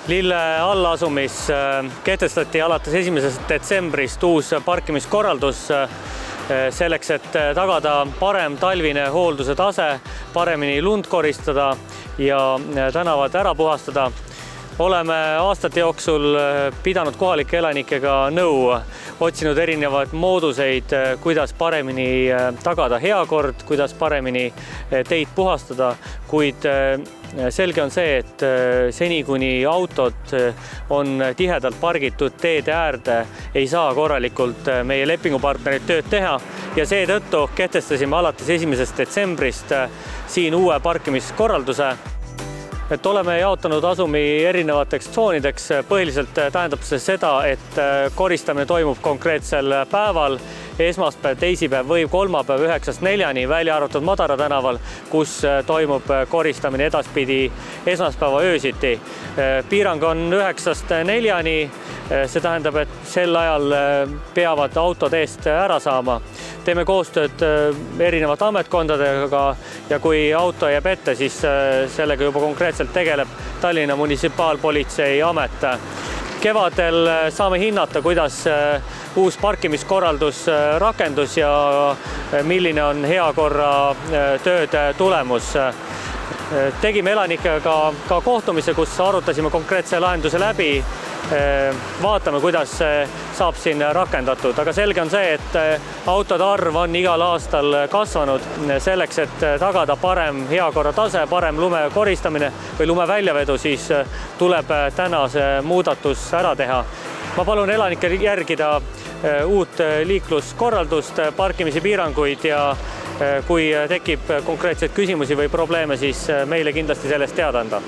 Lille allasumis kehtestati alates 1. detsembrist uus parkimiskorraldus selleks, et tagada parem talvine hoolduse tase, paremini lund koristada ja tänavad ära puhastada. Oleme aastate jooksul pidanud kohalike elanikega nõu, otsinud erinevaid mooduseid, kuidas paremini tagada hea kord, kuidas paremini teid puhastada, kuid selge on see, et seni kuni autod on tihedalt pargitud teede äärde, ei saa korralikult meie lepingupartnerid tööd teha ja seetõttu kehtestasime alates 1. detsembrist siin uue parkimiskorralduse. Et oleme jaotanud asumi erinevateks tsoonideks. Põhiliselt tähendab see seda, et koristamine toimub konkreetsel päeval, esmaspäev, teisipäev või kolmapäev 9–4, välja arvatud Madara tänaval, kus toimub koristamine edaspidi esmaspäeva öösiti. Piirang on 9–4, see tähendab, et sel ajal peavad autod eest ära saama. Teeme koostööd erinevate ametkondadega ja kui auto jääb ette, siis sellega juba konkreetselt tegeleb Tallinna Munitsipaalpolitsei amet. Kevadel saame hinnata, kuidas uus parkimiskorraldus rakendus ja milline on heakorra tööde tulemus. Tegime elanikega ka kohtumise, kus arutasime konkreetse lahenduse läbi. Vaatame, kuidas saab siin rakendatud, aga selge on see, et autode arv on igal aastal kasvanud selleks, et tagada parem heakorra tase, parem lume koristamine või lume väljavedu, siis tuleb täna see muudatus ära teha. Ma palun elanikel järgida uut liikluskorraldust, parkimise piiranguid ja kui tekib konkreetseid küsimusi või probleeme, siis meile kindlasti sellest teada anda.